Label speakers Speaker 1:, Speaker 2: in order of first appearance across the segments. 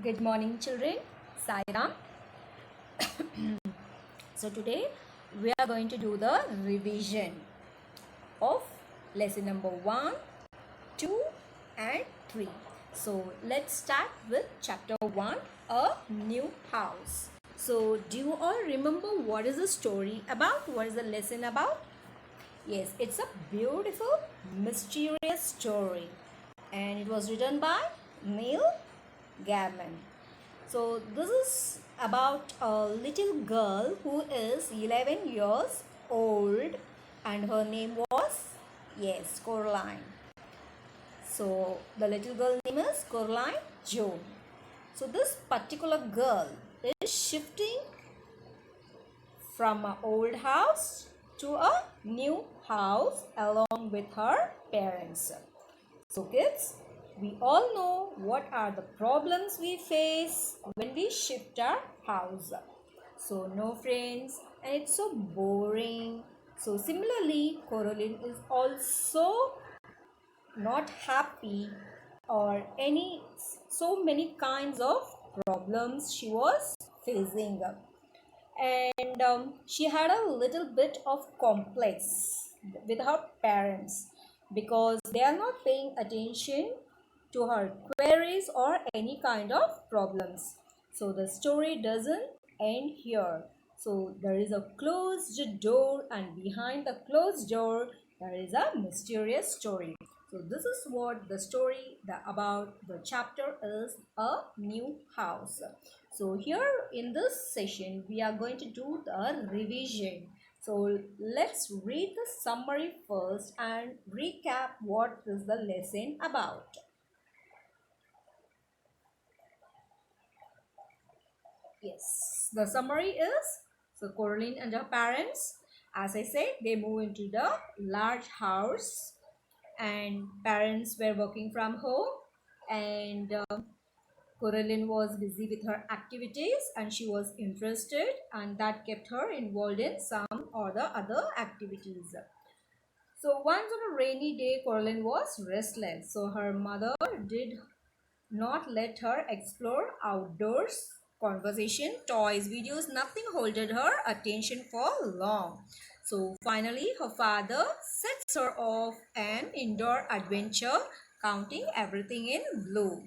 Speaker 1: Good morning, children. Sairam. So today we are going to do the revision of lesson number 1, 2 and 3. So let's start with chapter 1, a new house. So do you all remember what is the story about? What is the lesson about? Yes, it's a beautiful, mysterious story, and it was written by Neil Gaiman. So this is about a little girl who is 11 years old, and her name was, yes, Coraline. So the little girl name is Coraline Joan. So this particular girl is shifting from an old house to a new house along with her parents. So kids, we all know what are the problems we face when we shift our house. So no friends, and it's so boring. So similarly, Coraline is also not happy or any so many kinds of problems she was facing, and she had a little bit of complex with her parents because they are not paying attention to her queries or any kind of problems. So the story doesn't end here. So there is a closed door, and behind the closed door there is a mysterious story. So this is what the story about the chapter is, a new house. So here in this session we are going to do the revision. So let's read the summary first and recap what is the lesson about. Yes, the summary is, so Coraline and her parents, as I said, they move into the large house, and parents were working from home, and Coraline was busy with her activities and she was interested, and that kept her involved in some or the other activities. So once on a rainy day, Coraline was restless, so her mother did not let her explore outdoors. Conversation, toys, videos, nothing holded her attention for long. So finally her father sets her off an indoor adventure, counting everything in blue.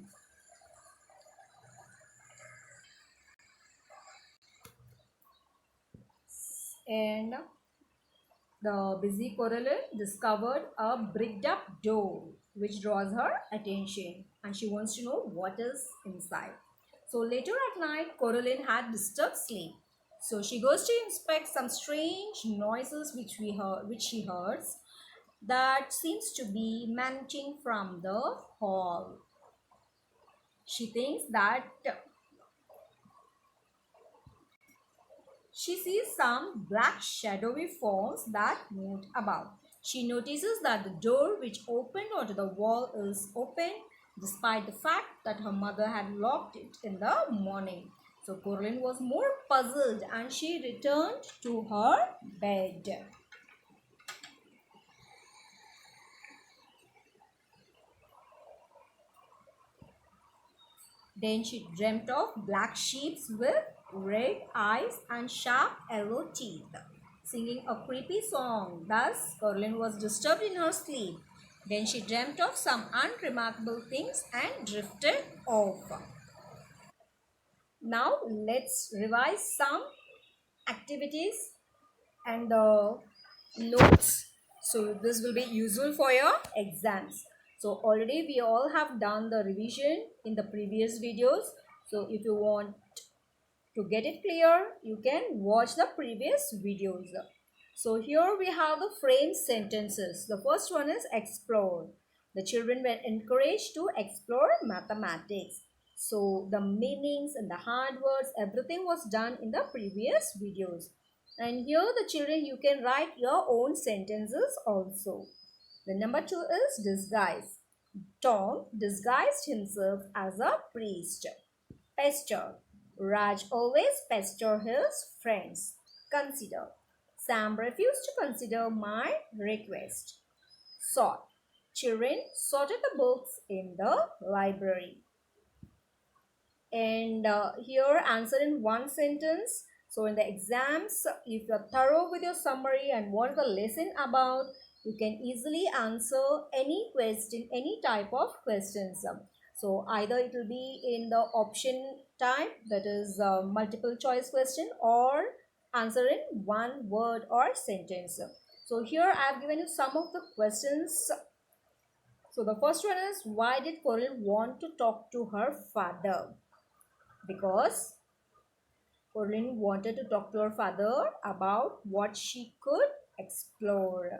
Speaker 1: And the busy Coraline discovered a bricked up door which draws her attention, and she wants to know what is inside. So later at night, Coraline had disturbed sleep. So she goes to inspect some strange noises which she hears, that seems to be emanating from the hall. She thinks that she sees some black shadowy forms that moved about. She notices that the door which opened onto the wall is open despite the fact that her mother had locked it in the morning. So Coraline was more puzzled and she returned to her bed. Then she dreamt of black sheep with red eyes and sharp yellow teeth, singing a creepy song. Thus, Coraline was disturbed in her sleep. Then she dreamt of some unremarkable things and drifted off. Now, let's revise some activities and the notes. So this will be useful for your exams. So already we all have done the revision in the previous videos. So if you want to get it clear, you can watch the previous videos. So here we have the frame sentences. The first one is explore. The children were encouraged to explore mathematics. So the meanings and the hard words, everything was done in the previous videos. And here the children, you can write your own sentences also. The number 2 is disguise. Tom disguised himself as a priest. Pester. Raj always pester his friends. Consider. Sam refused to consider my request. Sort. Children sorted the books in the library. and here answer in one sentence. So in the exams, if you're thorough with your summary and what the lesson about, you can easily answer any question, any type of questions. So either it will be in the option type, that is multiple choice question, or answer in one word or sentence. So here I have given you some of the questions. So the first one is, why did Coral want to talk to her father? Because Coraline wanted to talk to her father about what she could explore.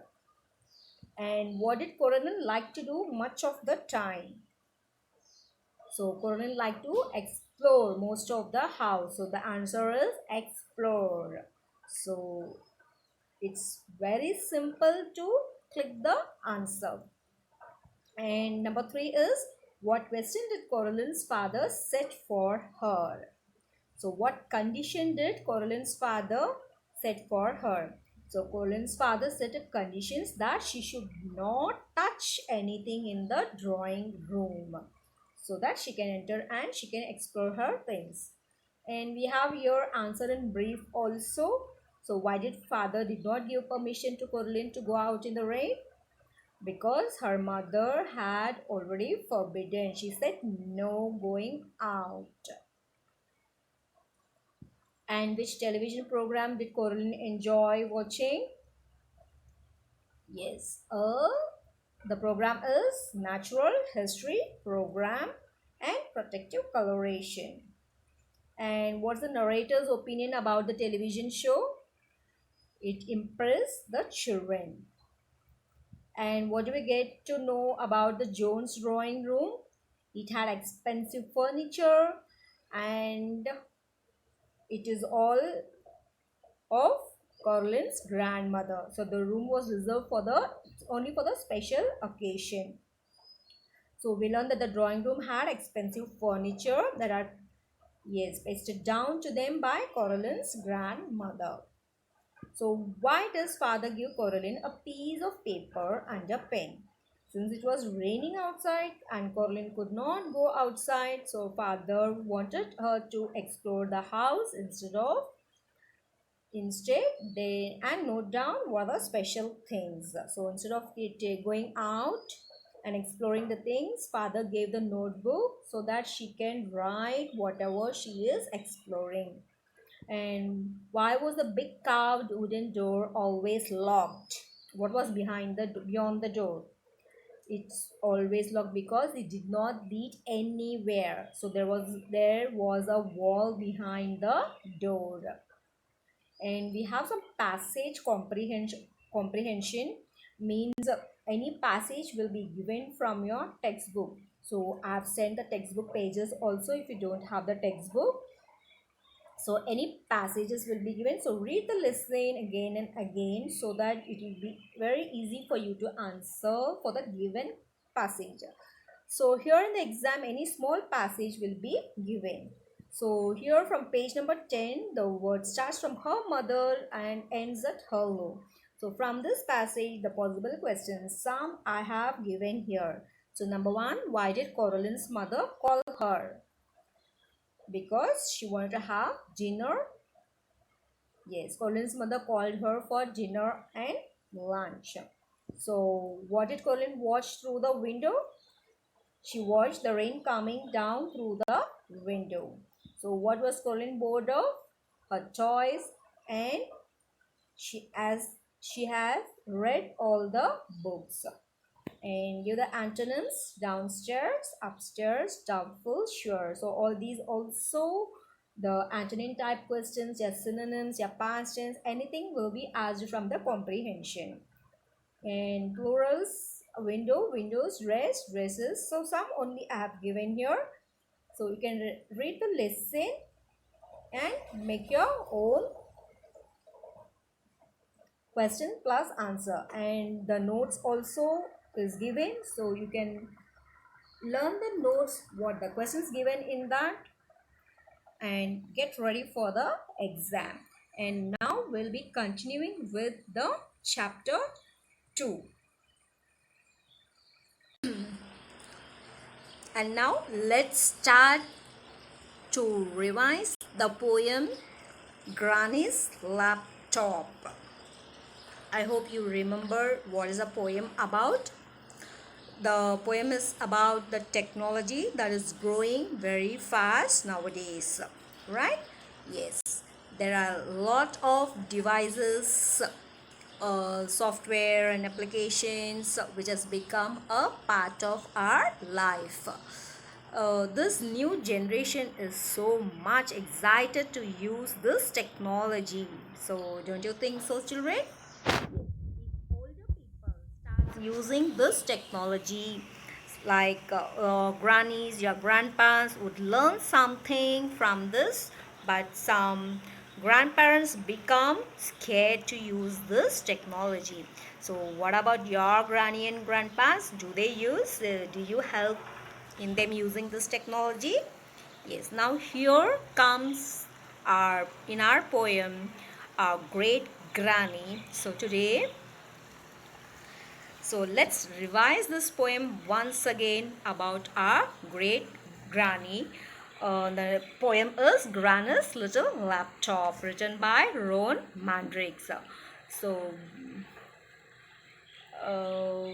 Speaker 1: And what did Coraline like to do much of the time? So Coraline liked to explore most of the house. So the answer is explore. So it's very simple to click the answer. And number 3 is, what question did Coraline's father set for her? So what condition did Coraline's father set for her? So Coraline's father set a conditions that she should not touch anything in the drawing room, so that she can enter and she can explore her things. And we have your answer in brief also. So why did father did not give permission to Coraline to go out in the rain? Because her mother had already forbidden. She said no going out. And which television program did Coraline enjoy watching? Yes, the program is Natural History Program and Protective Coloration. And what's the narrator's opinion about the television show? It impressed the children. And what do we get to know about the Jones drawing room? It had expensive furniture and it is all of Coraline's grandmother. So the room was reserved for the only for the special occasion. So we learned that the drawing room had expensive furniture that are, yes, pasted down to them by Coraline's grandmother. So why does father give Coraline a piece of paper and a pen? Since it was raining outside and Coraline could not go outside, so father wanted her to explore the house instead they and note down what are special things. So instead of it going out and exploring the things, father gave the notebook so that she can write whatever she is exploring. And why was the big carved wooden door always locked? What was beyond the door? It's always locked because it did not lead anywhere. So there was a wall behind the door. And we have some passage comprehension means any passage will be given from your textbook. So I have sent the textbook pages also if you don't have the textbook. So any passages will be given. So read the lesson again and again so that it will be very easy for you to answer for the given passage. So here in the exam, any small passage will be given. So here from page number 10, the word starts from her mother and ends at hello. So from this passage, the possible questions, some I have given here. So number 1, why did Coraline's mother call her? Because she wanted to have dinner. Yes, Coraline's mother called her for dinner and lunch. So what did Coraline watch through the window? She watched the rain coming down through the window. So what was Coraline bored of? Her toys, and she has read all the books. And give the antonyms: downstairs, upstairs, doubtful, sure. So all these also the antonym type questions, your synonyms, your past tense, anything will be asked from the comprehension. And plurals, window, windows, dress, dresses. So some only I have given here. So you can read the lesson and make your own question plus answer. And the notes also is given. So you can learn the notes, what the questions given in that, and get ready for the exam. And now we'll be continuing with the chapter 2. And now let's start to revise the poem Granny's Laptop. I hope you remember what is the poem about. The poem is about the technology that is growing very fast nowadays, right? Yes, there are a lot of devices, software and applications which has become a part of our life. This new generation is so much excited to use this technology. So don't you think so, children? Older people start using this technology, like grannies, your grandparents would learn something from this, but some grandparents become scared to use this technology. So what about your granny and grandpas? Do they use, do you help in them using this technology? Yes, now here comes our, in our poem, our great granny. So let's revise this poem once again about our great granny. The poem is Granny's Little Laptop, written by Ron Mandrix. So, uh,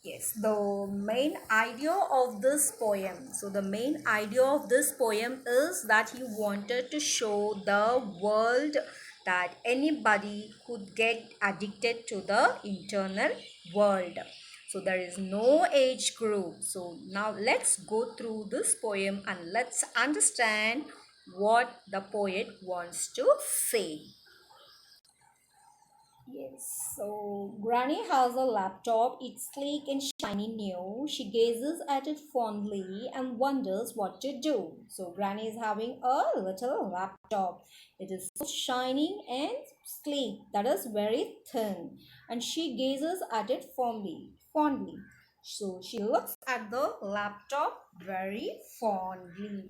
Speaker 1: yes, the main idea of this poem. So the main idea of this poem is that he wanted to show the world that anybody could get addicted to the internal world. So there is no age group. So now let's go through this poem and let's understand what the poet wants to say. Yes, so Granny has a laptop. It's sleek and shiny new. She gazes at it fondly and wonders what to do. So Granny is having a little laptop. It is so shiny and sleek, that is very thin, and she gazes at it fondly. So she looks at the laptop very fondly,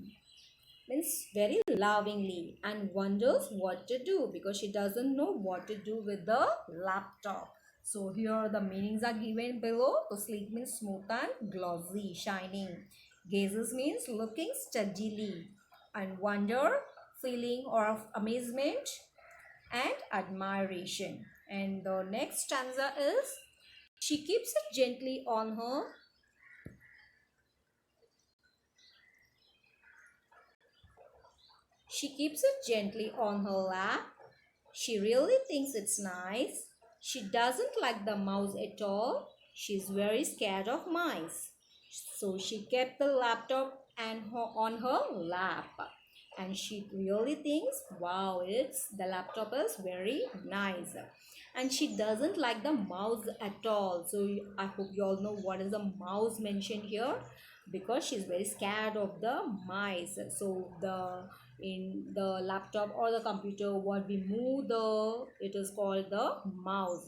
Speaker 1: means very lovingly, and wonders what to do because she doesn't know what to do with the laptop. So here the meanings are given below. So sleek means smooth and glossy, shining. Gazes means looking steadily, and wonder, feeling or of amazement and admiration. And the next stanza is, she keeps it gently on her. She keeps it gently on her lap. She really thinks it's nice. She doesn't like the mouse at all. She's very scared of mice. So she kept the laptop on her lap. And she really thinks, wow, it's the laptop is very nice. And she doesn't like the mouse at all. So I hope you all know what is the mouse mentioned here, because she's very scared of the mice. So the, in the laptop or the computer, what we move, the, it is called the mouse.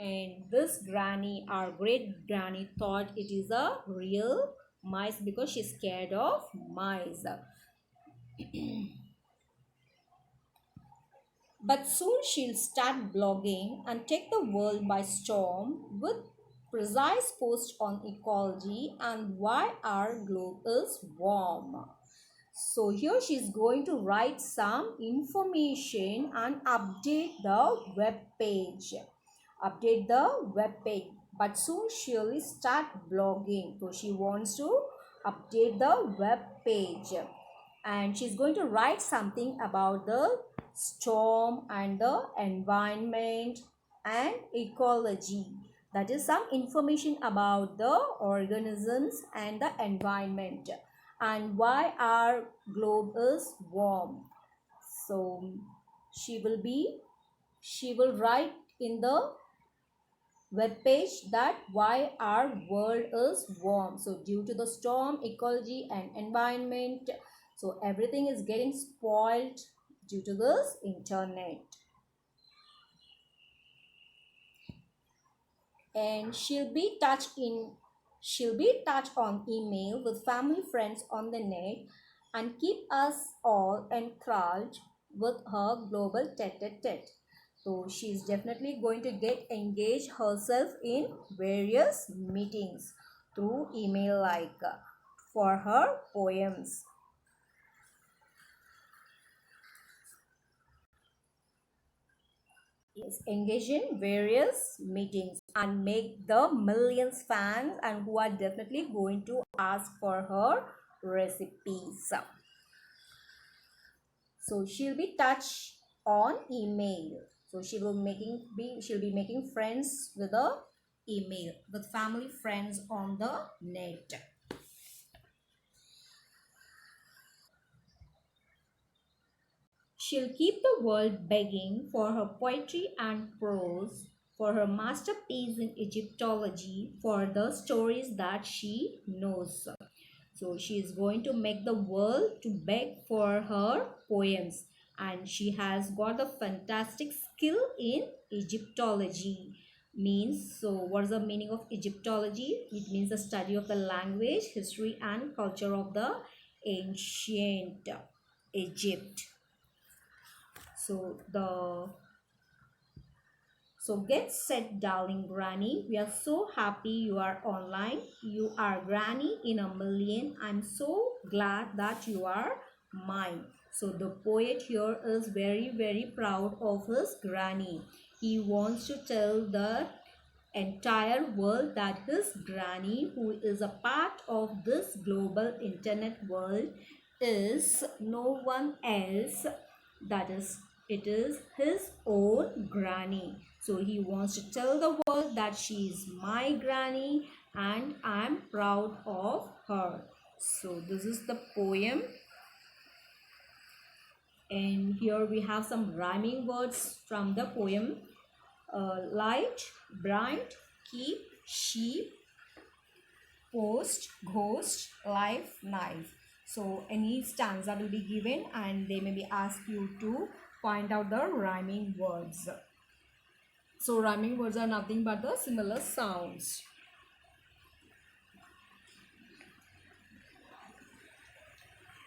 Speaker 1: And this granny, our great granny, thought it is a real mice because she's scared of mice. But soon she'll start blogging and take the world by storm with precise posts on ecology and why our globe is warm. So here she's going to write some information and update the web page. Update the web page. But soon she'll start blogging. So she wants to update the web page. And she's going to write something about the storm and the environment and ecology. That is some information about the organisms and the environment and why our globe is warm. So she will write in the web page that why our world is warm. So due to the storm, ecology and environment, so everything is getting spoiled due to this internet. And she'll be touched on email with family friends on the net and keep us all enthralled with her global tete-a-tete. So she's definitely going to get engaged herself in various meetings through email, like for her poems. Yes, engage in various meetings and make the millions fans and who are definitely going to ask for her recipes. So she'll be touch on email. So she'll be making friends with a email with family friends on the net. She'll keep the world begging for her poetry and prose, for her masterpiece in Egyptology, for the stories that she knows. So she is going to make the world to beg for her poems, and she has got a fantastic skill in Egyptology. Means, so what is the meaning of Egyptology? It means the study of the language, history and culture of the ancient Egypt. So get set, darling granny. We are so happy you are online. You are granny in a million. I'm so glad that you are mine. So the poet here is very proud of his granny. He wants to tell the entire world that his granny, who is a part of this global internet world, is no one else, that is, it is his own granny. So he wants to tell the world that she is my granny and I'm proud of her. So this is the poem, and here we have some rhyming words from the poem. Light, bright, keep, sheep, post, ghost, life, knife. So any stanza will be given and they may be asked you to find out the rhyming words. So rhyming words are nothing but the similar sounds.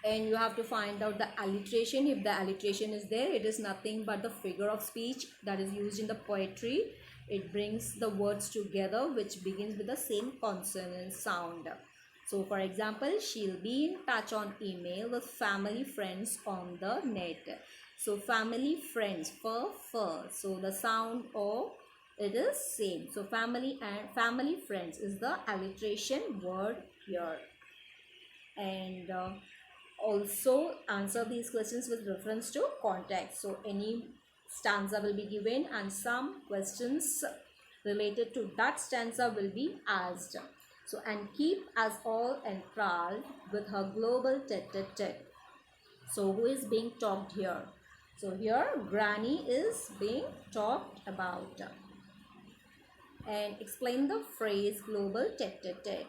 Speaker 1: And you have to find out the alliteration. If the alliteration is there, it is nothing but the figure of speech that is used in the poetry. It brings the words together which begins with the same consonant sound. So for example, she'll be in touch on email with family friends on the net. So family friends, fur. So the sound of it is same. So family and family friends is the alliteration word here. And also answer these questions with reference to context. So any stanza will be given and some questions related to that stanza will be asked. So and keep us all enthralled with her global tete-a-tete. So who is being talked here? So here granny is being talked about. And explain the phrase global tete-a-tete.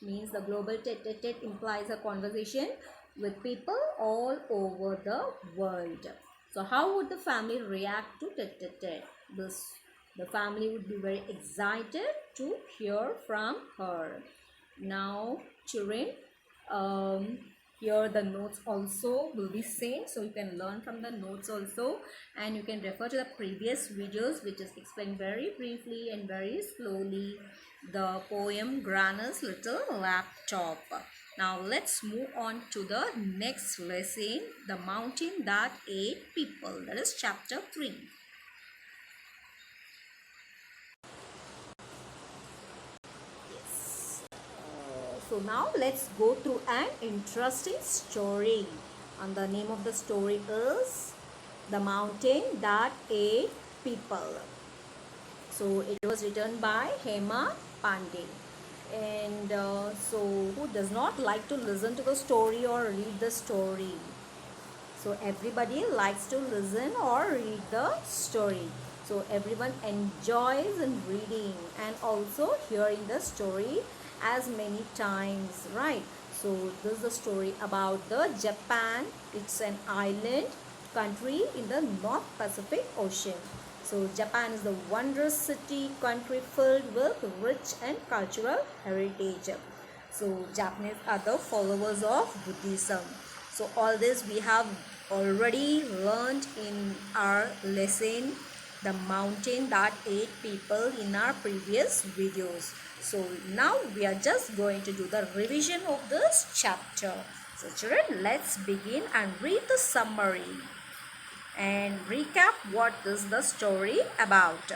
Speaker 1: Means the global tete-a-tete implies a conversation with people all over the world. So how would the family react to tete-a-tete? The family would be very excited to hear from her. Now children, here the notes also will be same, so you can learn from the notes also, and you can refer to the previous videos which is explained very briefly and very slowly the poem Granny's Little Laptop. Now let's move on to the next lesson, The Mountain That Ate People. That is chapter 3. So now let's go through an interesting story. And the name of the story is The Mountain That Ate People. So it was written by Hema Pandey. And so who does not like to listen to the story or read the story? So everybody likes to listen or read the story. So everyone enjoys in reading and also hearing the story as many times, right? So this is the story about the Japan. It's an island country in the North Pacific Ocean. So Japan is the wondrous city country filled with rich and cultural heritage. So Japanese are the followers of Buddhism. So all this we have already learned in our lesson the mountain that ate people in our previous videos. So now we are just going to do the revision of this chapter. So children, let's begin and read the summary and recap what is the story about.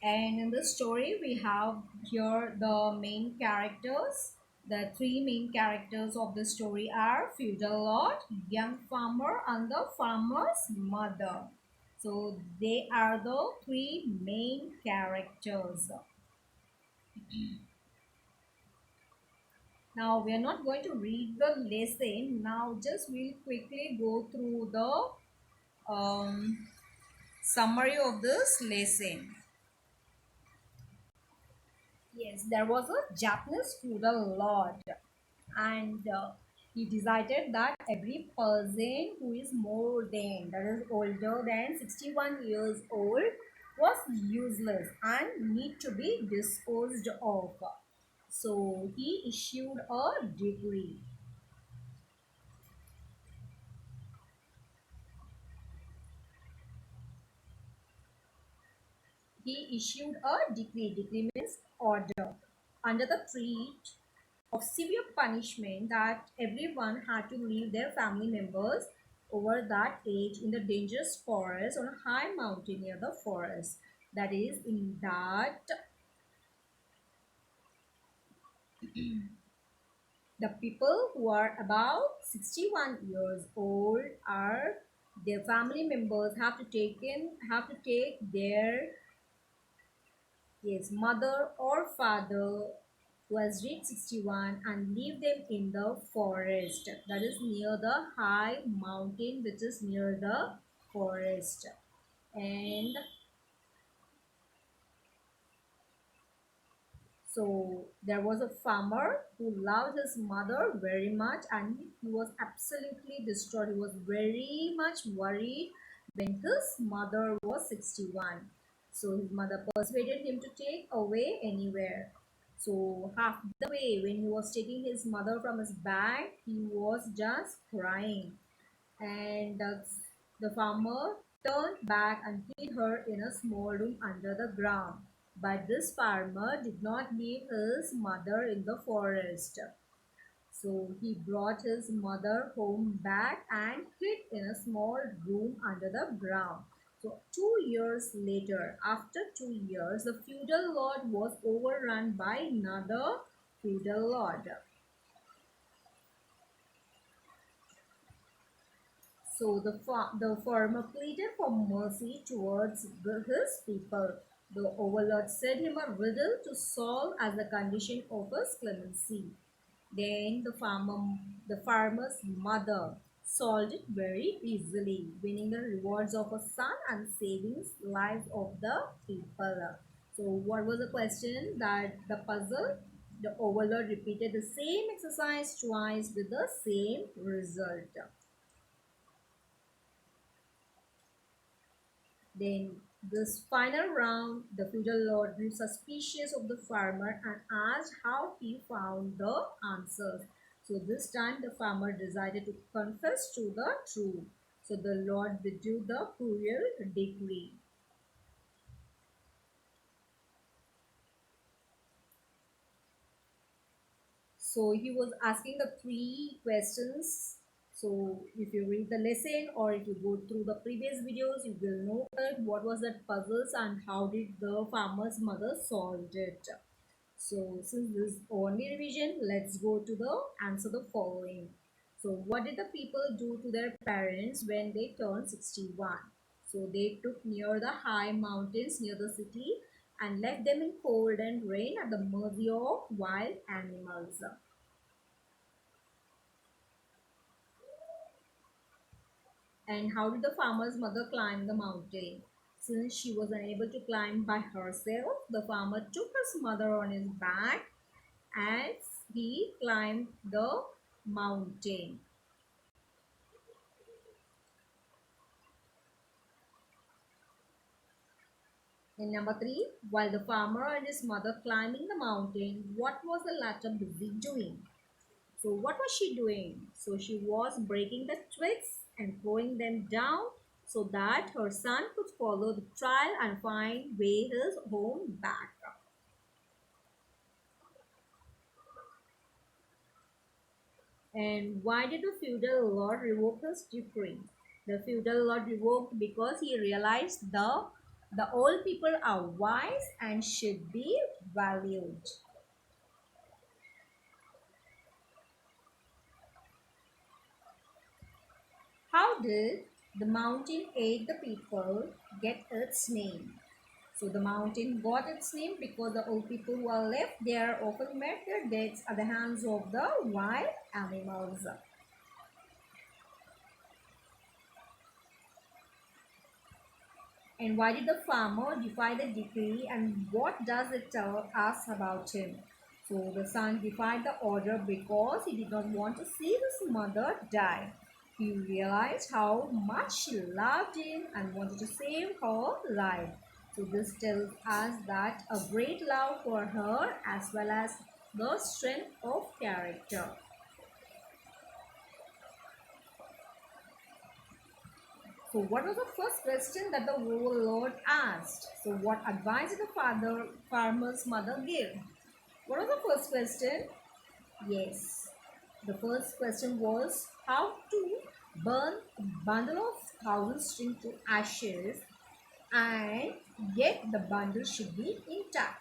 Speaker 1: And in this story, we have here the main characters. The three main characters of the story are feudal lord, young farmer, and the farmer's mother. So they are the three main characters. Now we are not going to read the lesson. Now just we'll quickly go through the summary of this lesson. Yes, there was a Japanese feudal lord, and he decided that every person who is more than, that is older than 61 years old, was useless and need to be disposed of. So he issued a decree. He issued a decree. Decree means order. Under the threat of severe punishment that everyone had to leave their family members over that age in the dangerous forest on a high mountain near the forest. That is, in that the people who are about 61 years old are their family members have to take their, yes, mother or father who has reached 61 and leave them in the forest, that is near the high mountain which is near the forest. And so there was a farmer who loved his mother very much, and he was absolutely distraught. He was very much worried when his mother was 61. So his mother persuaded him to take away anywhere. So half the way when he was taking his mother from his bag, he was just crying. And the farmer turned back and hid her in a small room under the ground. But this farmer did not leave his mother in the forest. So he brought his mother home back and hid in a small room under the ground. So 2 years later, after 2 years, the feudal lord was overrun by another feudal lord. So the farmer pleaded for mercy towards his people. The overlord sent him a riddle to solve as the condition of his clemency. Then the farmer's mother solved it very easily, winning the rewards of a son and saving lives of the people. So what was the question? That the puzzle? The overlord repeated the same exercise twice with the same result. Then, this final round, the feudal lord grew suspicious of the farmer and asked how he found the answers. So, this time the farmer decided to confess to the truth. So, the lord withdrew the cruel decree. So he was asking the three questions. So if you read the lesson or if you go through the previous videos, you will know that what was that puzzles and how did the farmer's mother solved it. So since this is only revision, let's go to the answer the following. So what did the people do to their parents when they turned 61? So they took near the high mountains near the city and left them in cold and rain at the mercy of wild animals. And how did the farmer's mother climb the mountain? Since she was unable to climb by herself, the farmer took his mother on his back and he climbed the mountain. And number three, while the farmer and his mother climbing the mountain, what was the latter busy doing? So what was she doing? So she was breaking the twigs and throwing them down so that her son could follow the trail and find way his home back. And why did the feudal lord revoke his decree? The feudal lord revoked because he realized the old people are wise and should be valued. How did the mountain aid the people get its name? So the mountain got its name because the old people who are left there often met their deaths at the hands of the wild animals. And why did the farmer defy the decree, and what does it tell us about him? So the son defied the order because he did not want to see his mother die. He realized how much she loved him and wanted to save her life. So this tells us that a great love for her as well as the strength of character. So what was the first question that the overlord asked? So what advice did the farmer's mother give? What was the first question? Yes. The first question was how to burn a bundle of thousand string to ashes, and yet the bundle should be intact.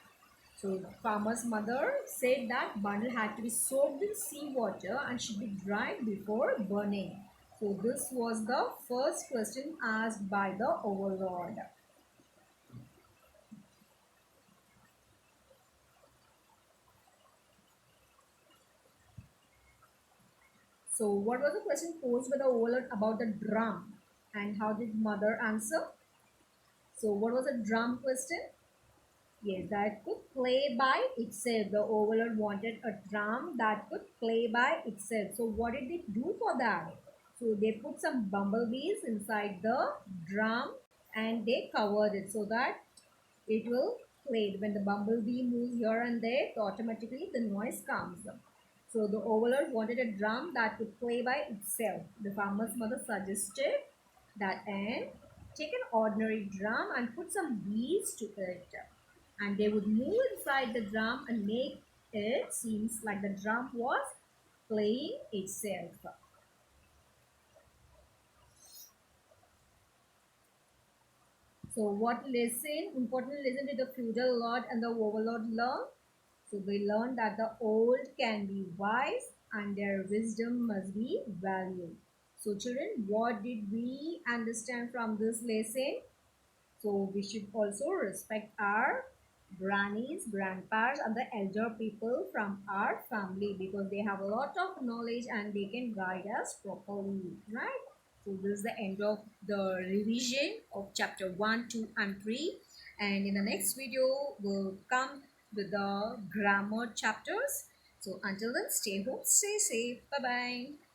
Speaker 1: So the farmer's mother said that bundle had to be soaked in seawater and should be dried before burning. So this was the first question asked by the overlord. So what was the question posed by the overlord about the drum, and how did mother answer? So what was the drum question? Yes, that could play by itself. The overlord wanted a drum that could play by itself. So what did they do for that? So they put some bumblebees inside the drum and they covered it so that it will play. When the bumblebee moves here and there, automatically the noise comes. So the overlord wanted a drum that could play by itself. The farmer's mother suggested that and take an ordinary drum and put some bees to it, and they would move inside the drum and make it seems like the drum was playing itself. So what important lesson did the feudal lord and the overlord learn? So they learned that the old can be wise and their wisdom must be valued. So children, what did we understand from this lesson? So we should also respect our grannies, grandpas, and the elder people from our family because they have a lot of knowledge and they can guide us properly, right? So this is the end of the revision of chapter 1, 2, and 3. And in the next video, we'll come with the grammar chapters. So until then, stay home, stay safe. Bye bye.